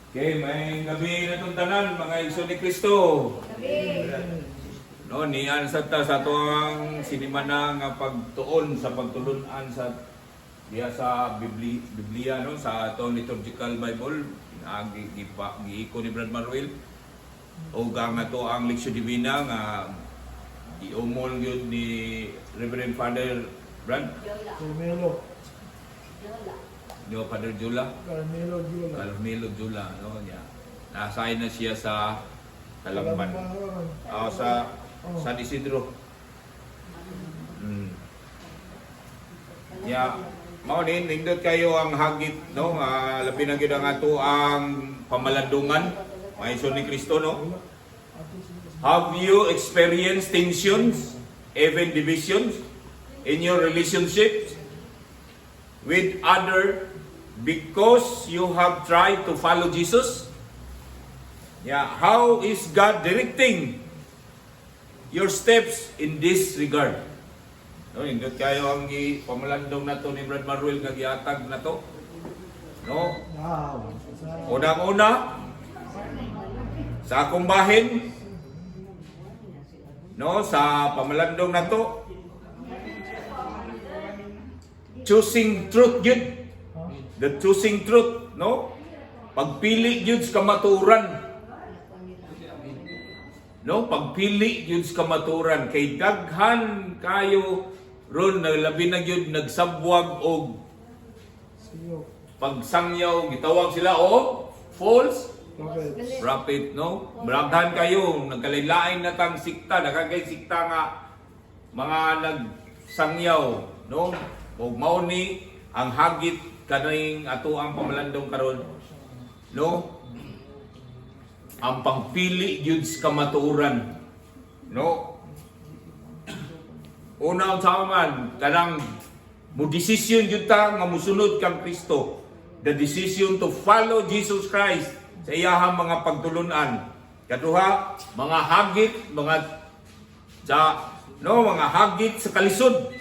Okay, may gabi na itong tanan, mga igsoon ni Kristo. No, niyan sa ta sa tuang sinimana nga pagtuon sa pagtulunan sa diya sa Biblia no, sa atong liturgical Bible, giiko ni Brad Manuel. O gang ato ang leksyon divina nga giumol gyud ni Reverend Father Brad Carmelo. Yo, Father Jula. Carmelo Jula, no niya. Nasay na siya sa Talangban. Sa San Isidro. Ya, mao ni nindot kayo ang hagit no, labi na gyud ang ato ang pamalandungan, Maiso ni Kristo no. Have you experienced tensions, even divisions in your relationships with other because you have tried to follow Jesus? Yeah, how is God directing your steps in this regard? No, indot kayo ang pamalandong na to ni Brad Manuel nga giatag na to. No? Unang-una sa akong bahin, no, sa pamalandong na to, choosing truth yun. The choosing truth, no? Pagpili yun sa kamaturan. No, pagpili yun sa kamaturan. Kay daghan kayo ron naglabi na yun nagsabwag og pagsangyaw, gitawag sila o false prophet, no? Braghan kayo, nagkalilain na tang sikta, nakagay sikta nga mga nagsangyaw, no? O mao ni ang hagit kaning ato ang pamalandong karon, no? Ang pagpili gyud sa kamatuoran, no? Una sa man kanang mo decision gyud ta nga mosunod kang Kristo. The decision to follow Jesus Christ sa iyahang mga pagtulunan. Kaduha, mga hagit, mga hagit sa kalisod.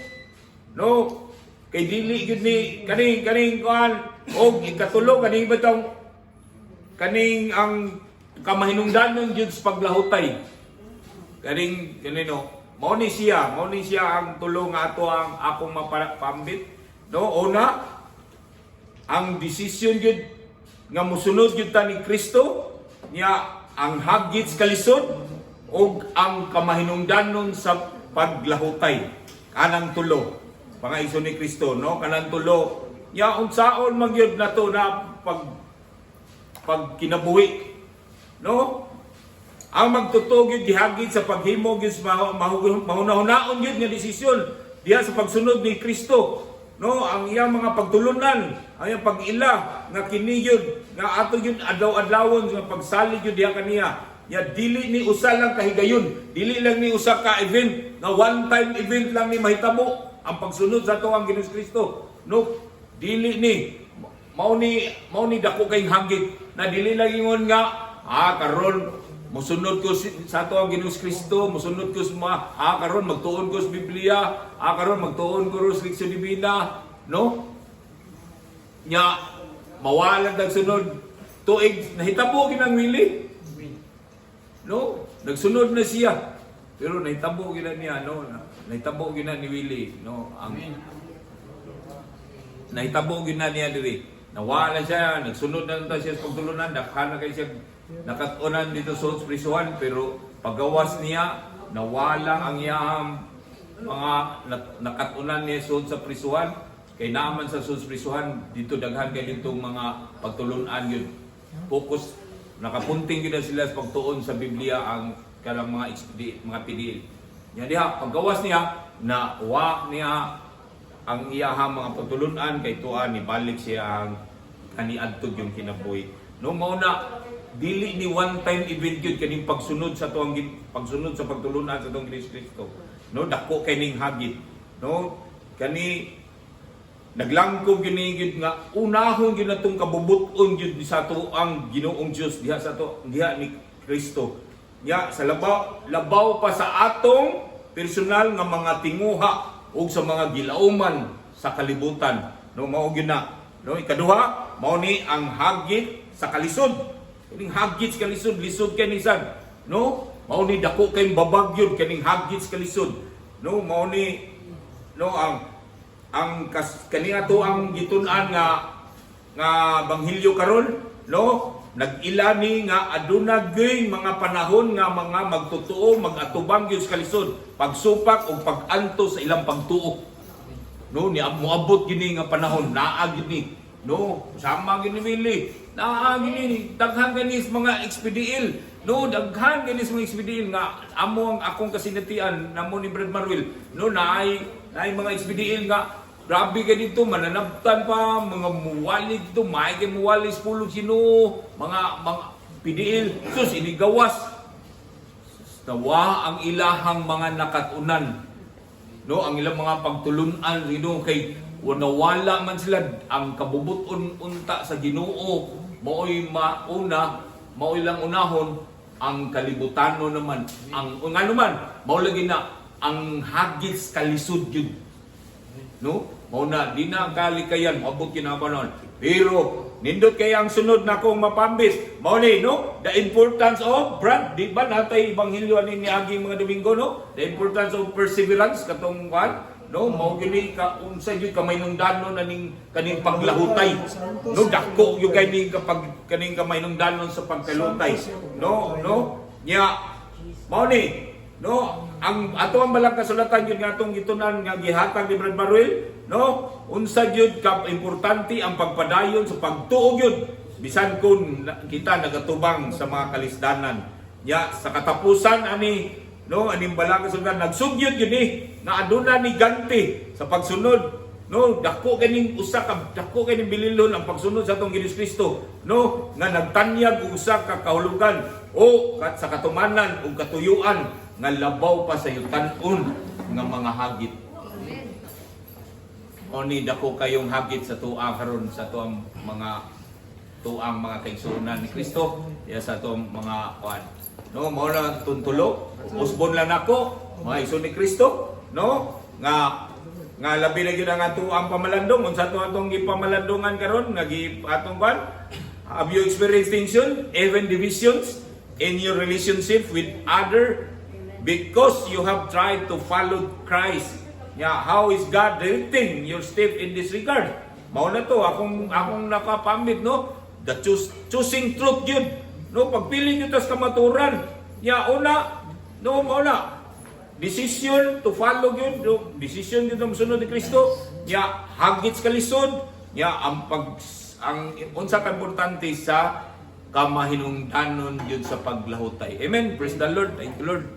No? Kay dili gyud ni kaning kuan og ikatulo kaning batong kaning ang kamahinungdanon gyud sa paglahutay. Kaning kanino? Mao ni siya ang tulo nga ato ang akong mapambit. No, una ang decision gyud nga mosunod gyud ta ni Kristo niya ang hagit sa kalisod ug ang kamahinungdanon sa paglahutay. Kanang tulo, pangaiso ni Kristo, no? Kanang tulo niya unsaon magyud na to na pag kinabuhi, no? Ang magtutog yun, gihagid sa paghimo, mahunahunaon yun nga desisyon diya sa pagsunod ni Kristo. No, ang iyang mga pagtulunan, ang iyang pag-ila, nga kini yun, nga ato yun adlaw-adlawon, nga pagsalig yun diya kaniya. Ya, dili ni usa lang kahigayon, dili lang ni usa ka event, nga one-time event lang ni mahitabo, ang pagsunod sa ato ang Ginoong Kristo. No, dili ni, mao ni dako kayong hagit, na dili lang ingon nga, karon musunod ko sa ato ang Ginoong Kristo, musunod ko sa karon magtuon ko sa Biblia, karon magtuon ko sa leksyon divina, no? Nya mawalan dag sunod tuig nahitabo ginang wili. No? Nagsunod na siya. Pero nahitabo gina niya, no? Nahitabo gina ni Willie, no? Ang nahitabo gina niya diri. Nawala siya, nagsunod na siya sa pagtulunan, dakhan na kay siya nakatunan dito sa prisuhan, pero paggawas niya, nawala ang iyang mga nakatunan niya sa prisuhan, kay naman sa prisuhan, dito daghan kay ditong mga pagtulunan yun. Focus, nakapunting yun sila sa pagtuon sa Biblia ang kanang mga PDL. Yan diha, paggawas niya, nawa niya ang iyahang mga pagtulunan, kay tuan, ibalik siya ang kaniadtog yung kinabuhi. No, mauna, dili ni one time event yun kaning pagsunod sa pagtulunan sa tuang Kristo. No, dako kining hagit. No, kani naglangkob gid nga unahon gyud natong kabubuton gyud sa tuang Ginoong Dios diha sa diha ni Kristo. Ya sa labaw pa sa atong personal nga mga tinguha ug sa mga gilauman sa kalibutan. No, mao gyud na. No, ikaduha, mao ni ang hagit sa kalisod. Kaning hagit sa kalisod, lisod kay ni sad. No, mao ni dako kay babagyod kaning hagit sa kalisod. No, mao ni no ang kani ato ang gitun-an nga banghilyo karon, no, nag-ila ni nga aduna gay mga panahon nga mga magtotoo magatubang gyud sa kalisod, pagsupak o pag-anto sa ilang pagtuo. No, ni moabot gini nga panahon, naa gini. No, sama gini Willie. Naa gini daghan gani mga expediil. No, daghan gani mga expediil nga amo ang akong kasinatian namo ni Brad Marwil. No, naay mga expediil nga grabe ka dito, mananabtan pa, mga muwali dito, may kay muwali sa pulong sino, mga pidiil, sus, inigawas. Nawa ang ilahang mga nakatunan. No, ang ilang mga pagtulunan, kay nawala man sila, ang kabubuton unta sa Ginoo, mao'y mauna, mao'y lang unahon, ang kalibutano naman, ang naman, mao lagi na, ang hagis kalisod yun. No? Mauna, di na ang kalikayan, maabot kinabanon. Pero, nindot kaya ang sunod na kong mapambis. Mauni, no? The importance of, Brad, di ba natay Ebanghelyo ni aging mga Domingo, no? The importance of perseverance, katong kwan, no? Mao gini ka, unsa yun kamaynungdanon na kaning paglahutay. No? Dako yung kaning kamaynungdanon sa pagkalutay. No? Nya, mauni, no, ang ato ang balang kasulatan yun nga itong gitunan nga gihatag ni Brad Marwil, no, unsa yun ka importante ang pagpadayon sa pagtuog yun bisan kun kita nagatubang sa mga kalisdanan. Ya sa katapusan ani, no, aning balang kasulatan nagsugyot yun nga aduna ni ganti sa pagsunod. No, dako kaning dako kaning bililon ang pagsunod sa atong Ginoong Kristo, no, nga nagtanyag og usa ka kahulugan o sa katumanan ug katuyuan nga labaw pa sa yutan-on nga mga hagit. Oni dako kayong hagit sa tuang karon sa tuang mga kaigsuonan ni Kristo, ya sa tuang mga kwan. No, mao na tuntulo, usbon lang nako, mga igsoon ni Kristo, no, nga labi na gyud ang ato ang pamalandong unsa to atong gipamalandongan karon nga atong kwan. Have you experienced tension, even divisions in your relationship with other because you have tried to follow Christ? Yeah, how is God directing your step in this regard? Mao na to akong nakapamit, no, the choosing truth yun, no, pagpili nyo tas kamaturan. Yeah, una, no, mao na decision to follow yun, no? Decision yun ang sunod ni Kristo. Ya, hagit sa kalisod. Ya, ang unsa ka importante sa kamahinungdanon yun sa paglahutay. Amen. Praise the Lord. Thank you, Lord.